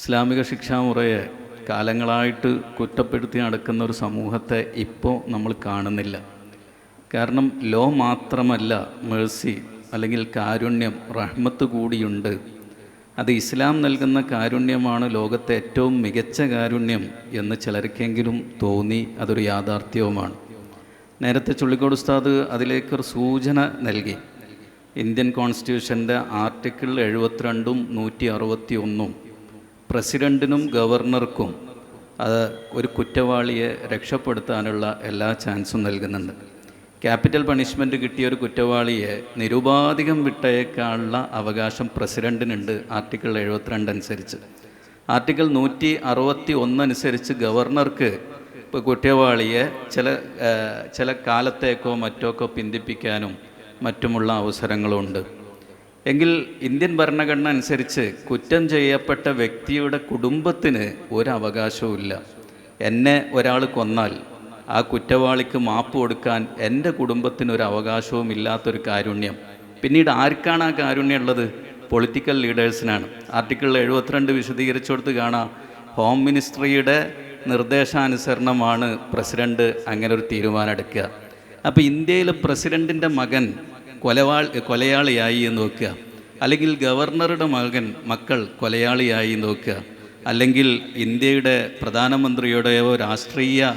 ഇസ്ലാമിക ശിക്ഷാമുറയെ കാലങ്ങളായിട്ട് കുറ്റപ്പെടുത്തി നടക്കുന്ന ഒരു സമൂഹത്തെ ഇപ്പോൾ നമ്മൾ കാണുന്നില്ല. കാരണം ലോ മാത്രമല്ല, മേഴ്സി അല്ലെങ്കിൽ കാരുണ്യം, റഹ്മത്ത് കൂടിയുണ്ട്. അത് ഇസ്ലാം നൽകുന്ന കാരുണ്യമാണ് ലോകത്തെ ഏറ്റവും മികച്ച കാരുണ്യം എന്ന് ചിലർക്കെങ്കിലും തോന്നി. അതൊരു യാഥാർത്ഥ്യവുമാണ്. നേരത്തെ ചുള്ളിക്കോട് ഉസ്താദ് അതിലേക്കൊരു സൂചന നൽകി. ഇന്ത്യൻ കോൺസ്റ്റിറ്റ്യൂഷൻ്റെ ആർട്ടിക്കിൾ 72ഉം 161ഉം പ്രസിഡൻറ്റിനും ഗവർണർക്കും അത് ഒരു കുറ്റവാളിയെ രക്ഷപ്പെടുത്താനുള്ള എല്ലാ ചാൻസും നൽകുന്നുണ്ട്. ക്യാപിറ്റൽ പണിഷ്മെൻറ്റ് കിട്ടിയ ഒരു കുറ്റവാളിയെ നിരുപാധികം വിട്ടയക്കാനുള്ള അവകാശം പ്രസിഡൻറ്റിനുണ്ട് ആർട്ടിക്കിൾ 72 അനുസരിച്ച്. ആർട്ടിക്കിൾ 161 അനുസരിച്ച് ഗവർണർക്ക് ഇപ്പോൾ കുറ്റവാളിയെ ചില കാലത്തേക്കോ മറ്റോക്കോ പിന്തിപ്പിക്കാനും മറ്റുമുള്ള അവസരങ്ങളുണ്ട്. എങ്കിൽ ഇന്ത്യൻ ഭരണഘടന അനുസരിച്ച് കുറ്റം ചെയ്യപ്പെട്ട വ്യക്തിയുടെ കുടുംബത്തിന് ഒരവകാശവുമില്ല. എന്നെ ഒരാൾ കൊന്നാൽ ആ കുറ്റവാളിക്ക് മാപ്പ് കൊടുക്കാൻ എൻ്റെ കുടുംബത്തിനൊരു അവകാശവും ഇല്ലാത്തൊരു കാരുണ്യം പിന്നീട് ആർക്കാണ് ആ കാരുണ്യം ഉള്ളത്? പൊളിറ്റിക്കൽ ലീഡേഴ്സിനാണ്. ആർട്ടിക്കിൾ 72 വിശദീകരിച്ചു കൊടുത്ത് കാണാം. ഹോം മിനിസ്ട്രിയുടെ നിർദ്ദേശാനുസരണമാണ് പ്രസിഡൻറ്റ് അങ്ങനെ ഒരു തീരുമാനം എടുക്കുക. അപ്പോൾ ഇന്ത്യയിലെ പ്രസിഡൻറ്റിൻ്റെ മകൻ കൊലയാളിയായി എന്ന് നോക്കുക, അല്ലെങ്കിൽ ഗവർണറുടെ മക്കൾ കൊലയാളിയായി നോക്കുക, അല്ലെങ്കിൽ ഇന്ത്യയുടെ പ്രധാനമന്ത്രിയുടെയോ രാഷ്ട്രീയ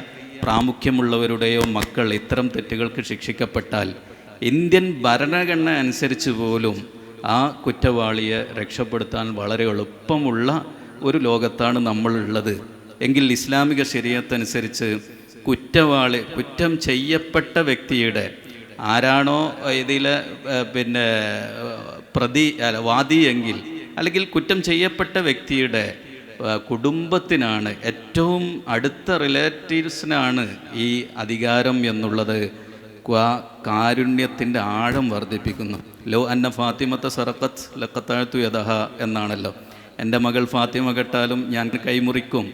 പ്രാമുഖ്യമുള്ളവരുടെയോ മക്കൾ ഇത്തരം തെറ്റുകൾക്ക് ശിക്ഷിക്കപ്പെട്ടാൽ ഇന്ത്യൻ ഭരണഘടന അനുസരിച്ച് പോലും ആ കുറ്റവാളിയെ രക്ഷപ്പെടുത്താൻ വളരെ എളുപ്പമുള്ള ഒരു ലോകത്താണ് നമ്മളുള്ളത്. എങ്കിൽ ഇസ്ലാമിക ശരീഅത്തനുസരിച്ച് കുറ്റം ചെയ്യപ്പെട്ട വ്യക്തിയുടെ ആരാണോ ഇതിലെ വാദിയെങ്കിൽ, അല്ലെങ്കിൽ കുറ്റം ചെയ്യപ്പെട്ട വ്യക്തിയുടെ കുടുംബത്തിനാണ്, ഏറ്റവും അടുത്ത റിലേറ്റീവ്സിനാണ് ഈ അധികാരം എന്നുള്ളത് കാരുണ്യത്തിൻ്റെ ആഴം വർദ്ധിപ്പിക്കുന്നു. ലോ അന്ന ഫാത്തിമത്തെ സറഖത്ത് ലഖത്താഴ്ത്തു യദഹ എന്നാണല്ലോ. എൻ്റെ മകൾ ഫാത്തിമ കെട്ടാലും ഞാൻ കൈമുറിക്കും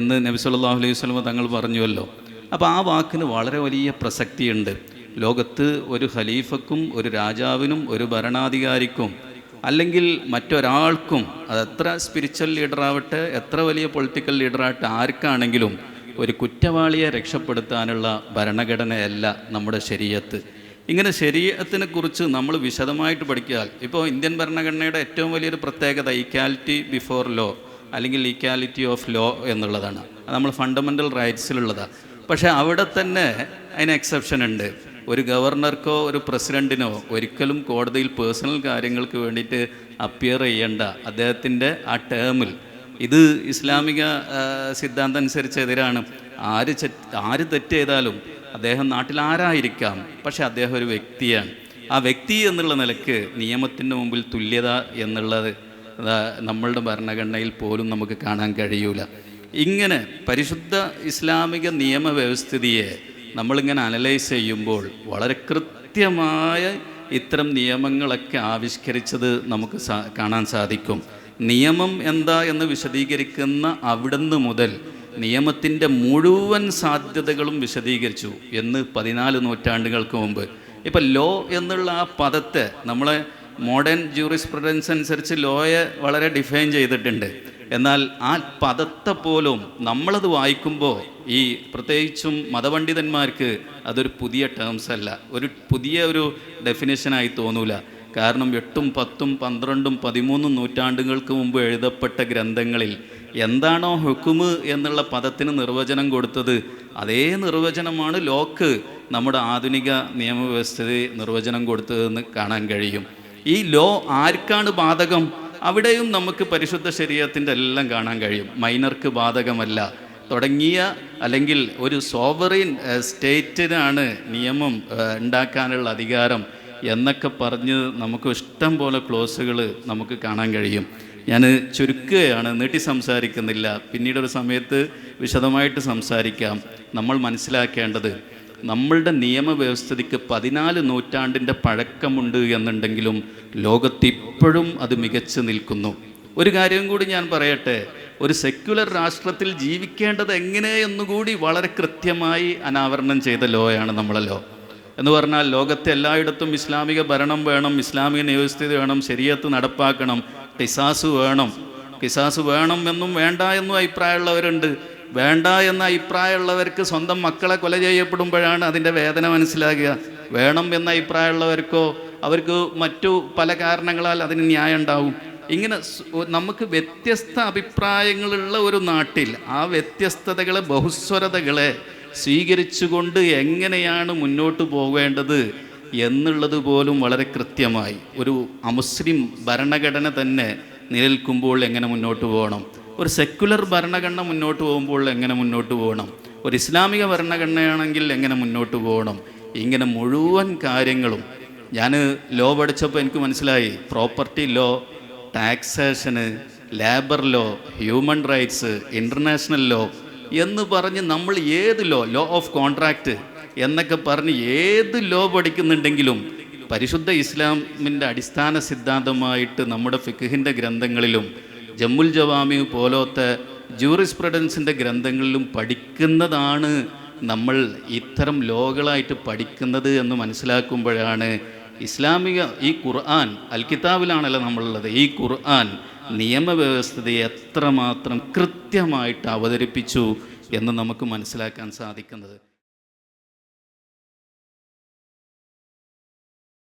എന്ന് നബി സല്ലല്ലാഹു അലൈഹി വസല്ലം തങ്ങൾ പറഞ്ഞുവല്ലോ. അപ്പോൾ ആ വാക്കിന് വളരെ വലിയ പ്രസക്തിയുണ്ട്. ലോകത്ത് ഒരു ഖലീഫക്കും ഒരു രാജാവിനും ഒരു ഭരണാധികാരിക്കും അല്ലെങ്കിൽ മറ്റൊരാൾക്കും, അതെത്ര സ്പിരിച്വൽ ലീഡറാവട്ടെ, എത്ര വലിയ പൊളിറ്റിക്കൽ ലീഡറാവട്ടെ, ആർക്കാണെങ്കിലും ഒരു കുറ്റവാളിയെ രക്ഷപ്പെടുത്താനുള്ള ഭരണഘടനയല്ല നമ്മുടെ ശരീഅത്ത്. ഇങ്ങനെ ശരീഅത്തിനെ കുറിച്ച് നമ്മൾ വിശദമായിട്ട് പഠിക്കാൽ, ഇപ്പോൾ ഇന്ത്യൻ ഭരണഘടനയുടെ ഏറ്റവും വലിയൊരു പ്രത്യേകത ഈക്വാലിറ്റി ബിഫോർ ലോ അല്ലെങ്കിൽ ഈക്വാലിറ്റി ഓഫ് ലോ എന്നുള്ളതാണ്. അത് നമ്മൾ ഫണ്ടമെൻ്റൽ റൈറ്റ്സിലുള്ളതാണ്. പക്ഷേ അവിടെ തന്നെ അതിന് എക്സെപ്ഷൻ ഉണ്ട്. ഒരു ഗവർണർക്കോ ഒരു പ്രസിഡൻറ്റിനോ ഒരിക്കലും കോടതിയിൽ പേഴ്സണൽ കാര്യങ്ങൾക്ക് വേണ്ടിയിട്ട് അപ്പിയർ ചെയ്യേണ്ട. അദ്ദേഹത്തിൻ്റെ ആ ടേമിൽ ഇത് ഇസ്ലാമിക സിദ്ധാന്തം അനുസരിച്ച് എതിരാണ്. ആര് തെറ്റ് ചെയ്താലും അദ്ദേഹം നാട്ടിൽ ആരായിരിക്കാം, പക്ഷെ അദ്ദേഹം ഒരു വ്യക്തിയാണ്. ആ വ്യക്തി എന്നുള്ള നിലയ്ക്ക് നിയമത്തിൻ്റെ മുമ്പിൽ തുല്യത എന്നുള്ളത് നമ്മളുടെ ഭരണഘടനയിൽ പോലും നമുക്ക് കാണാൻ കഴിയൂല. ഇങ്ങനെ പരിശുദ്ധ ഇസ്ലാമിക നിയമവ്യവസ്ഥിതിയെ നമ്മളിങ്ങനെ അനലൈസ് ചെയ്യുമ്പോൾ വളരെ കൃത്യമായ ഇത്തരം നിയമങ്ങളൊക്കെ ആവിഷ്കരിച്ചത് നമുക്ക് കാണാൻ സാധിക്കും. നിയമം എന്താ എന്ന് വിശദീകരിക്കുന്ന അവിടുന്ന് മുതൽ നിയമത്തിൻ്റെ മുഴുവൻ സാധ്യതകളും വിശദീകരിച്ചു എന്ന് 14 നൂറ്റാണ്ടുകൾക്ക് മുമ്പ്. ഇപ്പം ലോ എന്നുള്ള ആ പദത്തെ നമ്മളെ മോഡേൺ ജൂറിസ്പ്രുഡൻസ് അനുസരിച്ച് ലോയെ വളരെ ഡിഫൈൻ ചെയ്തിട്ടുണ്ട്. എന്നാൽ ആ പദത്തെ പോലും നമ്മളത് വായിക്കുമ്പോൾ ഈ പ്രത്യേകിച്ചും മതപണ്ഡിതന്മാർക്ക് അതൊരു പുതിയ ടേംസ് അല്ല, ഒരു പുതിയ ഡെഫിനേഷനായി തോന്നൂല. കാരണം 8ഉം 10ഉം 12ഉം 13ഉം നൂറ്റാണ്ടുകൾക്ക് മുമ്പ് എഴുതപ്പെട്ട ഗ്രന്ഥങ്ങളിൽ എന്താണോ ഹുക്കുമ് എന്നുള്ള പദത്തിന് നിർവചനം കൊടുത്തത്, അതേ നിർവചനമാണ് ലോക്ക് നമ്മുടെ ആധുനിക നിയമവ്യവസ്ഥയെ നിർവചനം കൊടുത്തതെന്ന് കാണാൻ കഴിയും. ഈ ലോ ആർക്കാണ് ബാധകം? അവിടെയും നമുക്ക് പരിശുദ്ധ ശരീഅത്തിൻ്റെ എല്ലാം കാണാൻ കഴിയും. മൈനർക്ക് ബാധകമല്ല തുടങ്ങിയ, അല്ലെങ്കിൽ ഒരു സോവറിൻ സ്റ്റേറ്റിനാണ് നിയമം ഉണ്ടാക്കാനുള്ള അധികാരം എന്നൊക്കെ പറഞ്ഞ് നമുക്ക് ഇഷ്ടം പോലെ ക്ലോസുകൾ നമുക്ക് കാണാൻ കഴിയും. ഞാൻ ചുരുക്കുകയാണ്, നീട്ടി സംസാരിക്കുന്നില്ല. പിന്നീടൊരു സമയത്ത് വിശദമായിട്ട് സംസാരിക്കാം. നമ്മൾ മനസ്സിലാക്കേണ്ടത് നമ്മളുടെ നിയമവ്യവസ്ഥിതിക്ക് 14 നൂറ്റാണ്ടിൻ്റെ പഴക്കമുണ്ട് എന്നുണ്ടെങ്കിലും ലോകത്തിപ്പോഴും അത് മികച്ചു നിൽക്കുന്നു. ഒരു കാര്യം കൂടി ഞാൻ പറയട്ടെ, ഒരു സെക്യുലർ രാഷ്ട്രത്തിൽ ജീവിക്കേണ്ടത് എങ്ങനെയെന്നുകൂടി വളരെ കൃത്യമായി അനാവരണം ചെയ്ത ലോയാണ് നമ്മളെ ലോ. എന്ന് പറഞ്ഞാൽ ലോകത്തെ എല്ലായിടത്തും ഇസ്ലാമിക ഭരണം വേണം, ഇസ്ലാമിക നിയമവ്യവസ്ഥിതി വേണം, ശരീഅത്ത് നടപ്പാക്കണം, ഖിസാസ് വേണം. ഖിസാസ് വേണം എന്നും വേണ്ട എന്നും അഭിപ്രായമുള്ളവരുണ്ട്. വേണ്ട എന്ന അഭിപ്രായമുള്ളവർക്ക് സ്വന്തം മക്കളെ കൊല ചെയ്യപ്പെടുമ്പോഴാണ് അതിൻ്റെ വേദന മനസ്സിലാകുക. വേണം എന്ന അഭിപ്രായമുള്ളവർക്കോ അവർക്ക് മറ്റു പല കാരണങ്ങളാൽ അതിന് ന്യായം ഉണ്ടാവും. ഇങ്ങനെ നമുക്ക് വ്യത്യസ്ത അഭിപ്രായങ്ങളുള്ള ഒരു നാട്ടിൽ ആ വ്യത്യസ്തതകളെ, ബഹുസ്വരതകളെ സ്വീകരിച്ചുകൊണ്ട് എങ്ങനെയാണ് മുന്നോട്ട് പോകേണ്ടത് എന്നുള്ളത് പോലും വളരെ കൃത്യമായി ഒരു അമുസ്ലിം ഭരണഘടന തന്നെ നിലനിൽക്കുമ്പോൾ എങ്ങനെ മുന്നോട്ട് പോകണം, ഒരു സെക്കുലർ ഭരണഘടന മുന്നോട്ട് പോകുമ്പോൾ എങ്ങനെ മുന്നോട്ട് പോകണം, ഒരു ഇസ്ലാമിക ഭരണഘടനയാണെങ്കിൽ എങ്ങനെ മുന്നോട്ട് പോകണം, ഇങ്ങനെ മുഴുവൻ കാര്യങ്ങളും ഞാൻ ലോ പഠിച്ചപ്പോൾ എനിക്ക് മനസ്സിലായി. Property law, taxation, labour law, human rights, international law എന്ന് പറഞ്ഞ് നമ്മൾ ഏത് ലോ ഓഫ് കോൺട്രാക്റ്റ് എന്നൊക്കെ പറഞ്ഞ് ഏത് ലോ പഠിക്കുന്നുണ്ടെങ്കിലും പരിശുദ്ധ ഇസ്ലാമിൻ്റെ അടിസ്ഥാന സിദ്ധാന്തമായിട്ട് നമ്മുടെ ഫിഖ്ഹിൻ്റെ ഗ്രന്ഥങ്ങളിലും ജമ്മുൽ ജവാമി പോലത്തെ ജൂറിസ്പ്രുഡൻസിൻ്റെ ഗ്രന്ഥങ്ങളിലും പഠിക്കുന്നതാണ് നമ്മൾ ഇത്തരം ലോകളായിട്ട് പഠിക്കുന്നത് എന്ന് മനസ്സിലാക്കുമ്പോഴാണ് ഇസ്ലാമിക ഈ ഖുർആൻ, അൽ കിതാബിലാണല്ലോ നമ്മളുള്ളത്, ഈ ഖുർആൻ നിയമവ്യവസ്ഥയെ എത്രമാത്രം കൃത്യമായിട്ട് അവതരിപ്പിച്ചു എന്ന് നമുക്ക് മനസ്സിലാക്കാൻ സാധിക്കുന്നത്.